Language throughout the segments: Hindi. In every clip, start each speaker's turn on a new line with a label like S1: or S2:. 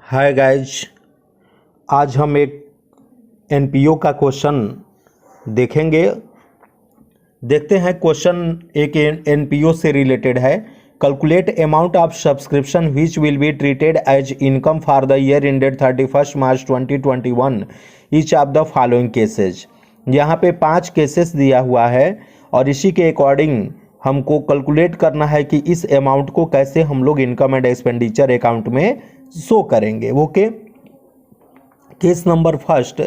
S1: हाय गाइज, आज हम एक एनपीओ का क्वेश्चन देखेंगे। देखते हैं क्वेश्चन एक एनपीओ से रिलेटेड है। Calculate amount of subscription which will be treated as income for the year ended 31 March 2021 each of the following cases. यहाँ पे 5 केसेस दिया हुआ है और इसी के अकॉर्डिंग हमको कैलकुलेट करना है कि इस अमाउंट को कैसे हम लोग इनकम एंड एक्सपेंडिचर अकाउंट में शो करेंगे। Okay, case number first,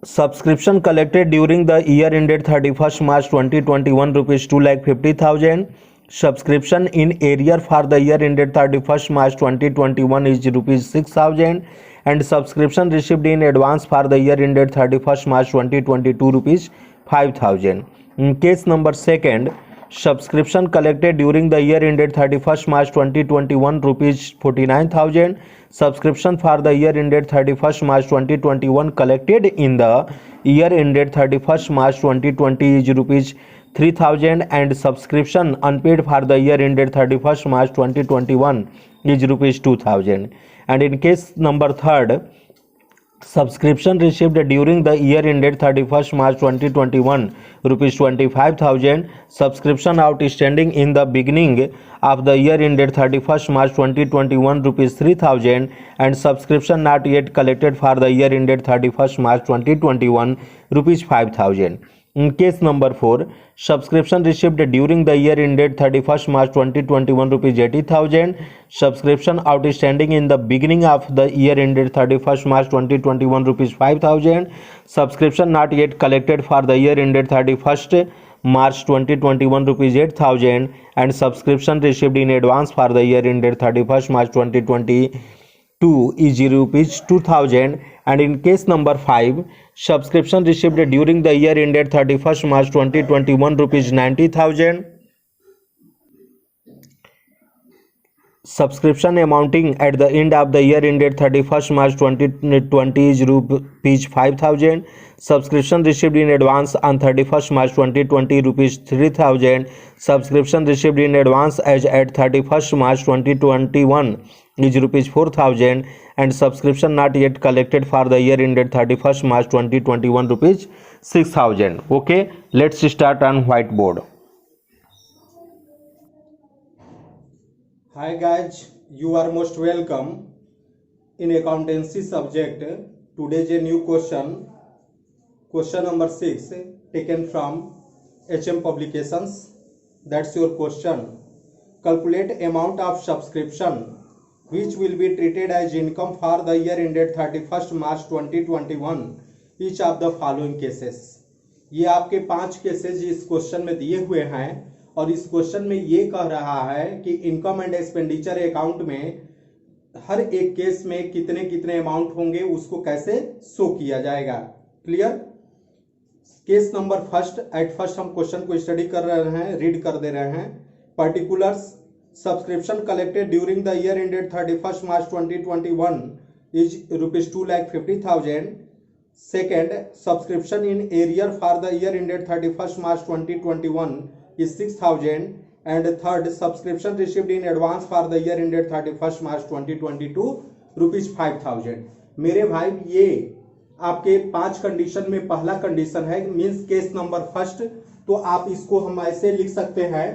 S1: subscription collected during the year ended 31 March 2021 rupees 2,50,000. Subscription in arrear for the year ended 31st March 2021 is rupees 6,000 and subscription received in advance for the year ended 31st March 2022 rupees 5,000. In case number second, subscription collected during the year ended 31st March 2021 rupees 49,000. Subscription for the year ended 31st March 2021 collected in the year ended 31st March 2020 is rupees 3,000 and subscription unpaid for the year ended 31st March 2021 is rupees 2,000. And in case number third, subscription received during the year ended 31st March 2021 rupees 25,000. Subscription outstanding in the beginning of the year ended 31st March 2021 rupees 3,000 and subscription not yet collected for the year ended 31st March 2021 rupees 5,000. In case number 4, subscription received during the year ended 31st March 2021 rupees 80,000. Subscription outstanding in the beginning of the year ended 31st March 2021 rupees 5,000. Subscription not yet collected for the year ended 31st March 2021 rupees 8,000 and subscription received in advance for the year ended 31st March 2022 is rupees 2,000. And in case number 5, subscription received during the year ended 31st March 2021 rupees 90,000. Subscription amounting at the end of the year ended 31st March 2020 is rupees 5,000. Subscription received in advance on 31st March 2020 rupees 3,000. Subscription received in advance as at 31st March 2021 is rupees 4,000 and subscription not yet collected for the year ended 31st March 2021 rupees 6,000. Okay, let's start on whiteboard.
S2: Hi guys, you are most welcome in accountancy subject. Today's a new question number 6 taken from HM Publications. That's your question. Calculate amount of subscription which will be treated as income for the year ended 31st March 2021 each of the following cases. ये आपके 5 केसेज इस क्वेश्चन में दिए हुए हैं और इस क्वेश्चन में ये कह रहा है कि इनकम एंड एक्सपेंडिचर अकाउंट में हर एक केस में कितने कितने अमाउंट होंगे उसको कैसे शो किया जाएगा। Clear? Case number first, at first हम क्वेश्चन को स्टडी कर रहे हैं, रीड कर दे रहे हैं। Particulars, subscription collected during the year ended 31st March 2021 is rupees 2,50,000. Second, subscription in arrear for the year ended 31st March 2021 is 6,000. And third, subscription received in advance for the year ended 31st March 2022 rupees 5,000. मेरे भाई, ये आपके 5 कंडीशन में पहला कंडीशन है, मीन्स केस नंबर फर्स्ट। तो आप इसको हम ऐसे लिख सकते हैं,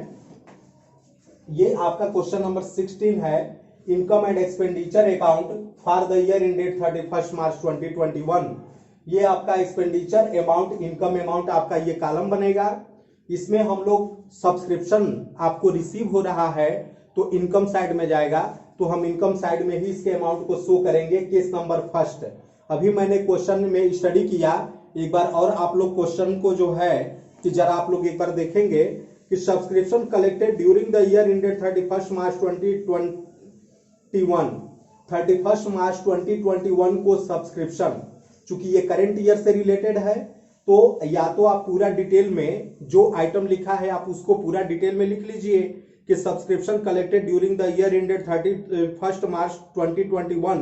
S2: ये आपका क्वेश्चन नंबर 16 है, income and expenditure account for the year ended 31st मार्च 2021। ये आपका एक्सपेंडिचर अमाउंट, इनकम अमाउंट आपका ये कॉलम बनेगा। इसमें हम लोग सब्सक्रिप्शन आपको रिसीव हो रहा है तो इनकम साइड में जाएगा, तो हम इनकम साइड में ही इसके अमाउंट को शो करेंगे। केस नंबर फर्स्ट, अभी मैंने क्वेश्चन में स्टडी किया, एक बार और आप लोग क्वेश्चन को जो है कि जरा आप लोग एक बार देखेंगे कि subscription collected during the year ended 31st मार्च 2021 को सब्सक्रिप्शन, चूंकि ये करेंट ईयर से रिलेटेड है तो या तो आप पूरा डिटेल में जो आइटम लिखा है आप उसको पूरा डिटेल में लिख लीजिए कि subscription collected during the year ended 31st March 2021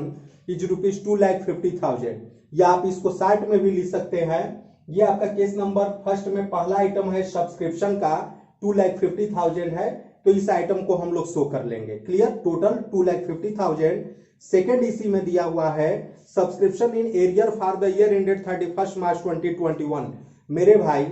S2: is rupees 2,50,000, या आप इसको साइड में भी लिख सकते हैं। ये आपका केस नंबर फर्स्ट में पहला आइटम है सब्सक्रिप्शन का 2,50,000 है, तो इस आइटम को हम लोग शो कर लेंगे। Clear, total 2,50,000। सेकेंड इसी में दिया हुआ है subscription in arrear for the year ended 31 March 2021। मेरे भाई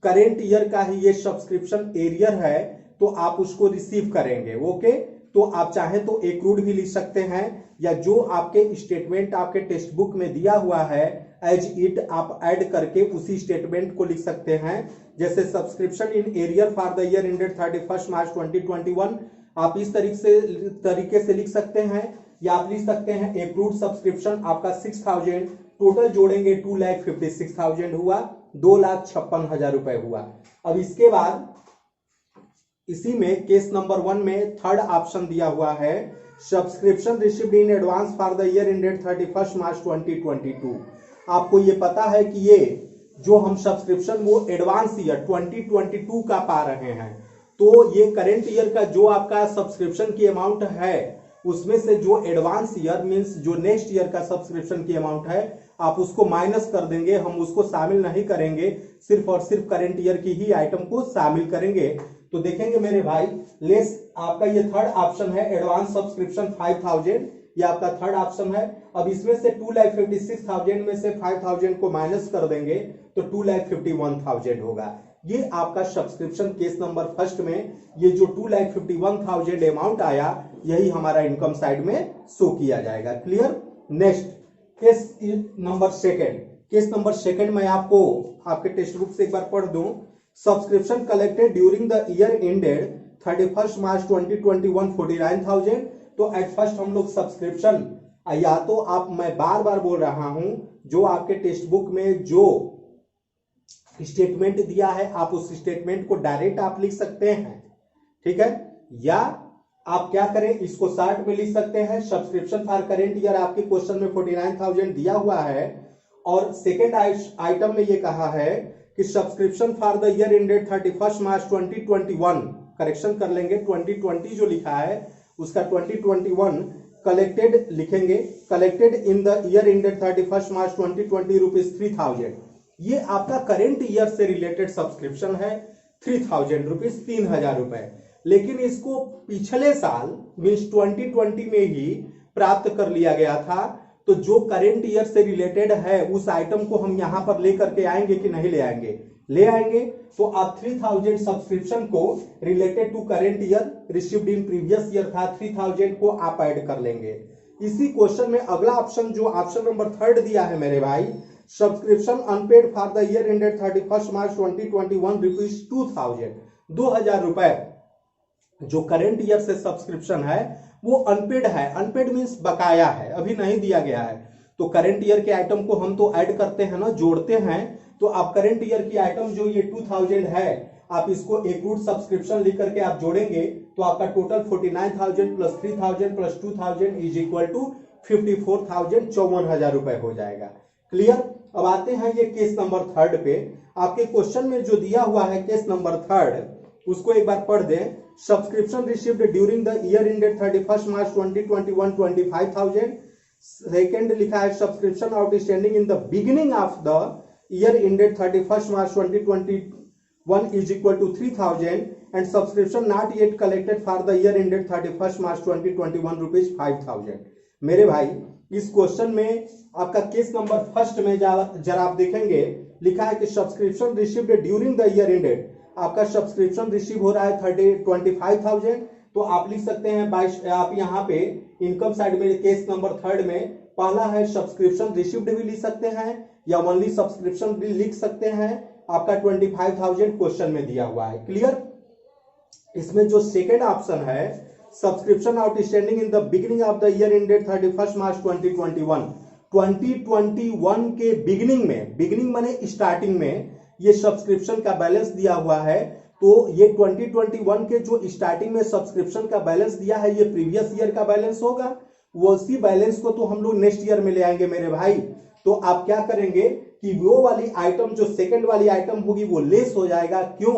S2: करेंट ईयर का ही ये सब्सक्रिप्शन एरियर है, तो आप उसको रिसीव करेंगे। ओके, तो आप चाहे तो एक्रूड भी लिख सकते हैं, या जो आपके स्टेटमेंट आपके टेक्स्ट बुक में दिया हुआ है एज इट आप ऐड करके उसी स्टेटमेंट को लिख सकते हैं। जैसे subscription in arrear for the year ended 31 March 2021 आप इस तरीके से लिख सकते हैं, या आप लिख सकते हैं एक्रूड सब्सक्रिप्शन आपका 6,000, टोटल जोड़ेंगे 2,56,000 हुआ, 2,56,000 रुपए हुआ। अब इसके बाद इसी में केस नंबर 1 में थर्ड ऑप्शन दिया हुआ है subscription received in advance for the year ended 31 मार्च 2022। आपको ये पता है कि ये जो हम सब्सक्रिप्शन वो एडवांस ईयर 2022 का पा रहे हैं, तो ये करेंट ईयर का जो आपका सब्सक्रिप्शन की अमाउंट है उसमें से जो एडवांस ईयर मींस जो नेक्स्ट ईयर का सब्सक्रिप्शन की अमाउंट है आप उसको माइनस कर देंगे। हम उसको शामिल नहीं करेंगे, सिर्फ और सिर्फ करेंट ईयर की ही आइटम को शामिल करेंगे। तो देखेंगे मेरे भाई, लेस आपका ये थर्ड ऑप्शन है एडवांस सब्सक्रिप्शन 5,000, ये आपका थर्ड ऑप्शन है। अब इसमें से 2,56,000 में से 5,000 को माइनस कर देंगे तो 2,51,000 होगा। ये आपका सब्सक्रिप्शन केस नंबर फर्स्ट में ये जो 2,51,000 अमाउंट आया यही हमारा इनकम साइड में शो किया जाएगा। Clear. Next case number second. Case number second में आपको आपके टेक्स्ट बुक से एक बार पढ़ दूं। Subscription collected during the year ended 31 March 2021 49,000। तो एट फर्स्ट हम लोग सब्सक्रिप्शन, या तो आप, मैं बार बार बोल रहा हूं, जो आपके टेक्स्ट बुक में जो स्टेटमेंट दिया है आप उस स्टेटमेंट को डायरेक्ट आप लिख सकते हैं, ठीक है, या आप क्या करें इसको शॉर्ट में लिख सकते हैं। सब्सक्रिप्शन फॉर करेंट ईयर आपके क्वेश्चन में 49,000 दिया हुआ है, और सेकेंड आइटम में ये कहा है कि subscription for the year ended 31 March 2021, correction कर लेंगे, 2020 जो लिखा है उसका 2021 कलेक्टेड लिखेंगे, collected in the year ended 31 March 2020 rupees 3,000। ये आपका करेंट ईयर से रिलेटेड सब्सक्रिप्शन है 3,000 रुपीज, 3,000 रुपए, लेकिन इसको पिछले साल मीन्स 2020 में ही प्राप्त कर लिया गया था। तो जो करेंट ईयर से रिलेटेड है उस आइटम को हम यहां पर लेकर के आएंगे कि नहीं ले आएंगे? ले आएंगे। तो आप 3,000 सब्सक्रिप्शन को related to current year received in previous year था 3,000 को आप ऐड कर लेंगे। इसी क्वेश्चन में अगला ऑप्शन जो ऑप्शन नंबर थर्ड दिया है मेरे भाई, subscription unpaid for the year ended 31 March 2021 rupees 2,000, 2,000 रुपए जो करेंट ईयर से सब्सक्रिप्शन है वो अनपेड है। अनपेड मींस बकाया है, अभी नहीं दिया गया है। तो करेंट ईयर के आइटम को हम तो ऐड करते हैं ना, जोड़ते हैं। तो आप करेंट ईयर की आइटम जो ये 2,000 है आप इसको एक्रूड सब्सक्रिप्शन लिख करके आप जोड़ेंगे तो आपका total 49,000 plus 3,000 plus 2,000 is equal to 54,000, 54,000 रुपए हो जाएगा। क्लियर। अब आते हैं ये केस नंबर थर्ड पे। आपके क्वेश्चन में जो दिया हुआ है केस नंबर थर्ड उसको एक बार पढ़ दें। Subscription received during the year ended 31 March 2021 25,000। Second लिखा है subscription outstanding in the beginning of the year ended 31 March 2021 is equal to 3,000 and subscription not yet collected for the year ended 31 March 2021 rupees 5,000। मेरे भाई इस क्वेश्चन में आपका केस नंबर फर्स्ट में जरा आप देखेंगे लिखा है कि subscription received during the year ended, आपका सब्सक्रिप्शन रिसीव हो रहा है 25,000। तो आप लिख सकते हैं 22। आप यहाँ पे इनकम साइड में केस नंबर थर्ड में पहला है सब्सक्रिप्शन रिसीव्ड भी लिख सकते हैं या ओनली सब्सक्रिप्शन भी लिख सकते हैं। आपका 25,000 क्वेश्चन में दिया हुआ है। क्लियर। इसमें जो सेकेंड ऑप्शन है subscription outstanding in the beginning of the year ended 31 March 2021 के बिगिनिंग में, बिगिनिंग माने स्टार्टिंग में ये सब्सक्रिप्शन का बैलेंस दिया हुआ है। तो ये 2021 के जो स्टार्टिंग में सब्सक्रिप्शन का बैलेंस दिया है ये प्रीवियस ईयर का बैलेंस होगा। वो उसी बैलेंस को तो हम लोग नेक्स्ट ईयर में ले आएंगे मेरे भाई। तो आप क्या करेंगे कि वो वाली आइटम जो सेकंड वाली आइटम होगी वो लेस हो जाएगा। क्यों?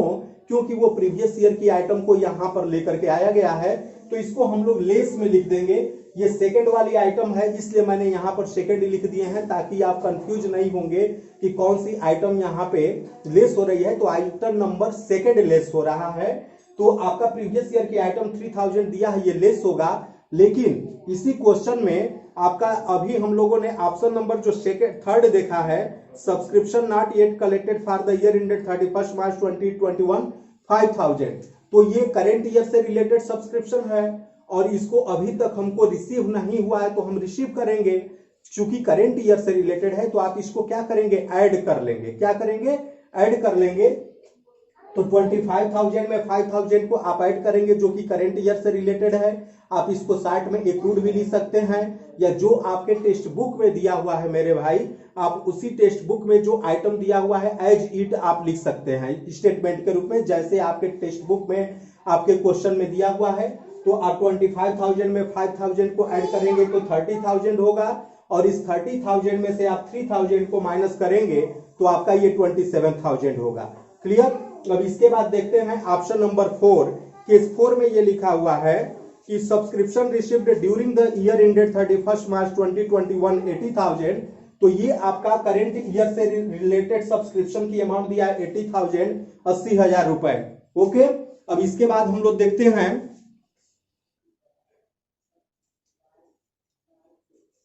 S2: क्योंकि वो प्रीवियस ईयर की आइटम को यहां पर लेकर के आया गया है, तो इसको हम लोग लेस में लिख देंगे। ये सेकंड वाली आइटम है इसलिए मैंने यहां पर सेकंड लिख दिए हैं ताकि आप कंफ्यूज नहीं होंगे कि कौन सी आइटम यहां पे लेस हो रही है। तो आइटम नंबर सेकंड लेस हो रहा है। तो आपका प्रीवियस ईयर के आइटम 3000 दिया है, ये लेस होगा। लेकिन इसी क्वेश्चन में आपका अभी हम लोगों ने ऑप्शन नंबर जो थर्ड देखा है, subscription not yet collected for the year ended 31 March 2021 5000, तो ये करेंट ईयर से रिलेटेड सब्सक्रिप्शन है और इसको अभी तक हमको रिसीव नहीं हुआ है, तो हम रिसीव करेंगे। चूंकि करेंट ईयर से रिलेटेड है तो आप इसको क्या करेंगे, ऐड कर लेंगे। क्या करेंगे, ऐड कर लेंगे। तो 25,000 में 5,000 को आप ऐड करेंगे जो कि करेंट ईयर से रिलेटेड है। आप इसको 60 में एक्रूड भी लिख सकते हैं, या जो आपके टेक्स्ट बुक में दिया हुआ है मेरे भाई, आप उसी टेक्स्ट बुक में जो आइटम दिया हुआ है एज इट आप लिख सकते हैं स्टेटमेंट के रूप में, जैसे आपके टेक्स्ट बुक में आपके क्वेश्चन में दिया हुआ है। तो आप 25,000 में 5,000 को ऐड करेंगे तो 30,000 होगा, और इस 30,000 में से आप 3,000 को माइनस करेंगे तो आपका ये 27,000 होगा। क्लियर। अब इसके बाद देखते हैं ऑप्शन नंबर 4। केस 4 में ये लिखा हुआ है कि subscription received during the year ended 31 March 2021 80,000, तो ये आपका करेंट ईयर से रिलेटेड सब्सक्रिप्शन की अमाउंट दिया है 80,000, 80,000 रुपए। ओके। अब इसके बाद हम लोग देखते हैं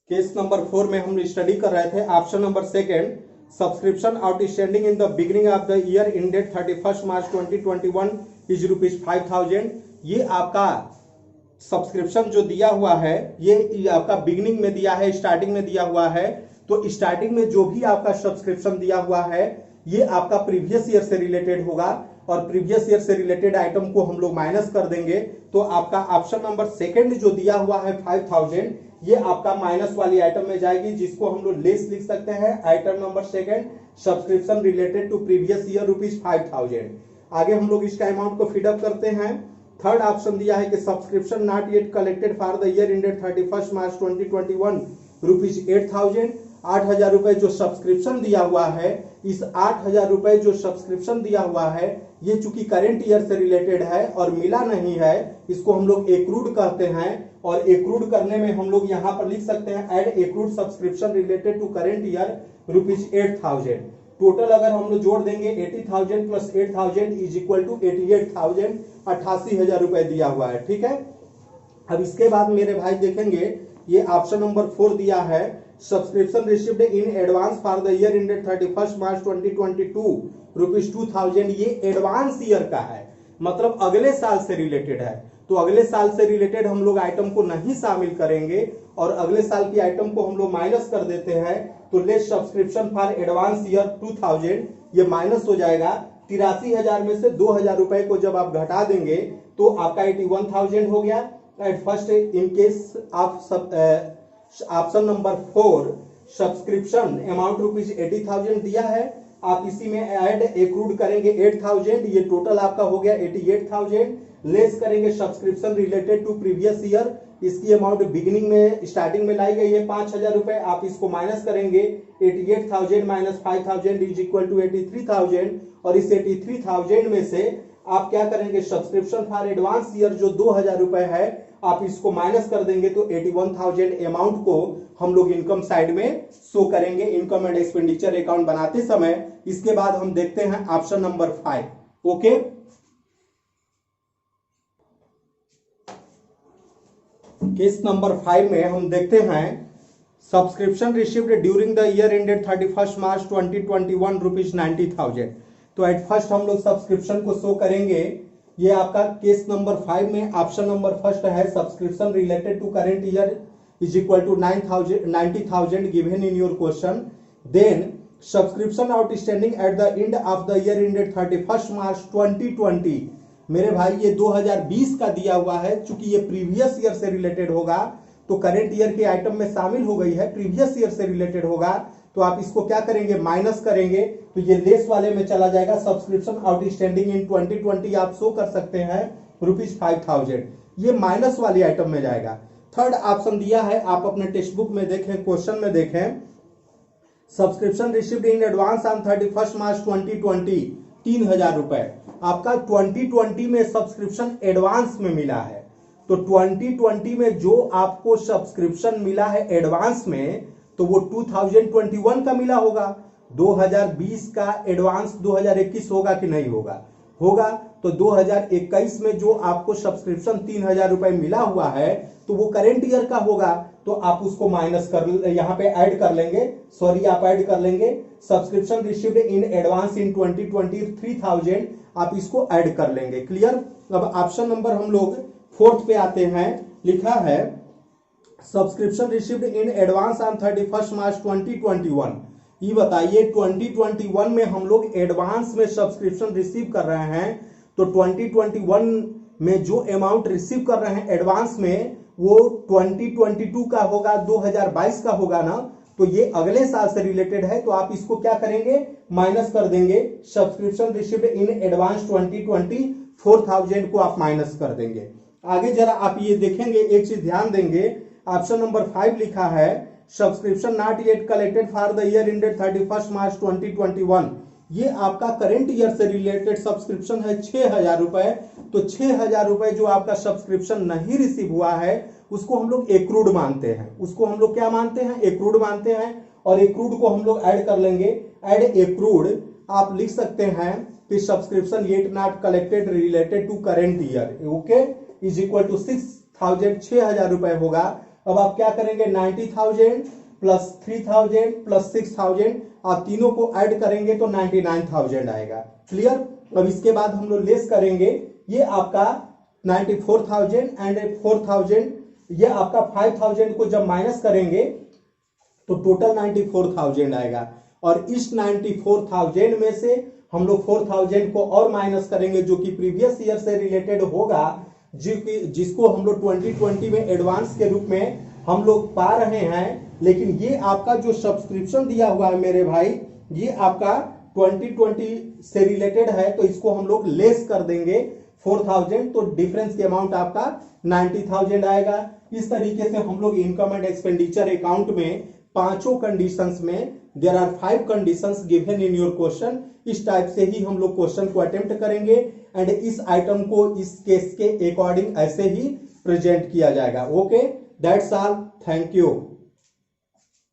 S2: केस नंबर 4 में हम स्टडी कर रहे थे option number 2, subscription outstanding in the beginning of the year ended 31 March 2021 is ₹5,000। ये आपका सब्सक्रिप्शन जो दिया हुआ है ये आपका बिगिनिंग में दिया है, स्टार्टिंग में दिया हुआ है। तो स्टार्टिंग में जो भी आपका सब्सक्रिप्शन दिया हुआ है ये आपका प्रीवियस ईयर से रिलेटेड होगा, और प्रीवियस ईयर से रिलेटेड आइटम को हम लोग माइनस कर देंगे। तो आपका ऑप्शन नंबर 2 जो दिया हुआ है 5,000, ये आपका माइनस वाली आइटम में जाएगी, जिसको हम लोग लेस लिख सकते हैं। Item number 2 subscription related to previous year ₹5,000। आगे हम लोग इसका अमाउंट को फीडअप करते हैं। थर्ड ऑप्शन दिया है कि subscription not yet collected for the year ended 31 March 2021 ₹8,000। 8,000 रुपए जो सब्सक्रिप्शन दिया हुआ है, इस 8,000 रुपए जो सब्सक्रिप्शन दिया हुआ है ये चूंकि करेंट ईयर से रिलेटेड है और मिला नहीं है, इसको हम लोग एक्रूड कहते हैं। और एक्रूड करने में हम लोग यहां पर लिख सकते हैं add accrued subscription related to current year ₹8,000। Total अगर हम लोग जोड़ देंगे 80,000 प्लस 8,000 इज इक्वल टू 88,000, 88,000 रुपए दिया हुआ है। ठीक है। अब इसके बाद मेरे भाई देखेंगे ये ऑप्शन नंबर 4 दिया है, subscription received in advance for the year ended 31 मार्च 2022 ₹2,000। ये एडवांस ईयर का है, मतलब अगले साल से रिलेटेड है। तो अगले साल से रिलेटेड हम लोग आइटम को नहीं शामिल करेंगे और अगले साल की आइटम को हम लोग माइनस कर देते हैं। तो less subscription for advance year 2,000 ये माइनस हो जाएगा। 83,000 में से 2,000 रुपए को जब आप घटा देंगे तो आपका 81,000 हो गया। At first in case of option number 4 subscription amount ₹80,000 दिया है, आप इसी में ऐड एक्रूड करेंगे 8,000, ये टोटल आपका हो गया 88,000। लेस करेंगे subscription related to previous year, इसकी अमाउंट बिगिनिंग में स्टार्टिंग में लाई गई है 5,000 रुपए, आप इसको माइनस करेंगे 88,000 माइनस 5,000 इज इक्वल टू 83,000। और इस 83,000 में से आप क्या करेंगे, सब्सक्रिप्शन फॉर एडवांस ईयर जो 2,000 रुपए है आप इसको माइनस कर देंगे तो 81,000 अमाउंट को हम लोग इनकम साइड में शो करेंगे इनकम एंड एक्सपेंडिचर अकाउंट बनाते समय। इसके बाद हम देखते हैं option number 5। Okay. Case number 5 में हम देखते हैं subscription received during the year ended 31 March 2021 ₹90,000। तो एट फर्स्ट हम लोग सब्सक्रिप्शन को शो करेंगे। ये आपका केस नंबर 5 में ऑप्शन नंबर फर्स्ट है, subscription related to current year is equal to 90,000 given in your question. Then subscription outstanding at the end of the year ended 31 March 2020। मेरे भाई ये 2020 का दिया हुआ है, चूंकि ये प्रीवियस ईयर से रिलेटेड होगा तो करेंट ईयर के आइटम में शामिल हो गई है, प्रीवियस ईयर से रिलेटेड होगा तो आप इसको क्या करेंगे, माइनस करेंगे तो ये लेस वाले में चला जाएगा। सब्सक्रिप्शन आउटस्टैंडिंग इन 2020 आप शो कर सकते हैं ₹5,000, ये माइनस वाली आइटम में जाएगा। थर्ड ऑप्शन दिया है, आप अपने टेक्स्ट बुक में देखें, क्वेश्चन में देखें, subscription received in advance on 31 March 2020 3,000 रुपए। आपका 2020 में सब्सक्रिप्शन एडवांस में मिला है, तो 2020 में जो आपको सब्सक्रिप्शन मिला है एडवांस में तो वो 2021 का मिला होगा। 2020 का एडवांस 2021 होगा कि नहीं होगा, होगा तो 2021 में जो आपको सब्सक्रिप्शन 3,000 रुपए मिला हुआ है तो वो करेंट ईयर का होगा, तो आप उसको माइनस कर यहाँ पे ऐड कर लेंगे, आप ऐड कर लेंगे subscription received in advance in 2020 3,000, आप इसको ऐड कर लेंगे। क्लियर। अब ऑप्शन नंबर हम लोग 4th पे आते हैं। लिखा है subscription received in advance on 31 March 2021। ये बताइए 2021 में हम लोग एडवांस में सब्सक्रिप्शन रिसीव कर रहे हैं, तो 2021 में जो अमाउंट रिसीव कर रहे हैं एडवांस में वो 2022 का होगा, 2022 का होगा ना, तो ये अगले साल से रिलेटेड है, तो आप इसको क्या करेंगे, माइनस कर देंगे। सब्सक्रिप्शन रिसीव्ड इन एडवांस 2020 4,000 को आप माइनस कर देंगे। आगे जरा आप ये देखेंगे, एक चीज ध्यान देंगे, ऑप्शन नंबर 5 लिखा है subscription not yet collected for the year ended 31 March 2021। ये आपका करंट ईयर से रिलेटेड सब्सक्रिप्शन है 6,000 रुपए, तो 6,000 रुपए जो आपका सब्सक्रिप्शन नहीं रिसीव हुआ है उसको हम लोग एक्रूड मानते हैं, उसको हम लोग क्या मानते हैं, एक्रूड मानते हैं, और एक्रूड को हम लोग ऐड कर लेंगे। ऐड एक्रूड आप लिख सकते हैं कि subscription yet not collected related to current year, okay, is equal to 6,000, 6,000 रुपए होगा। अब आप क्या करेंगे, 90,000 प्लस 3,000 प्लस 6,000, आप तीनों को ऐड करेंगे तो 99,000 आएगा। क्लियर। अब इसके बाद हम लोग लेस करेंगे, ये आपका 94,000 एंड 4,000, ये आपका 5,000 को जब माइनस करेंगे तो टोटल 94,000 आएगा, और इस 94,000 में से हम लोग 4,000 को और माइनस करेंगे जो कि प्रीवियस ईयर से रिलेटेड होगा, जिसको हम लोग 2020 में एडवांस के रूप में हम लोग पा रहे हैं। लेकिन ये आपका जो सब्सक्रिप्शन दिया हुआ है मेरे भाई, ये आपका 2020 से रिलेटेड है, तो इसको हम लोग लेस कर देंगे 4,000, तो डिफरेंस के अमाउंट आपका 90,000 आएगा। इस तरीके से हम लोग इनकम एंड एक्सपेंडिचर अकाउंट में पांचों कंडीशंस में there are 5 conditions given in your question, इस टाइप से ही हम लोग क्वेश्चन को अटेम्प्ट करेंगे एंड इस आइटम को इस केस के अकॉर्डिंग ऐसे ही प्रेजेंट किया जाएगा। Okay, that's all, thank you.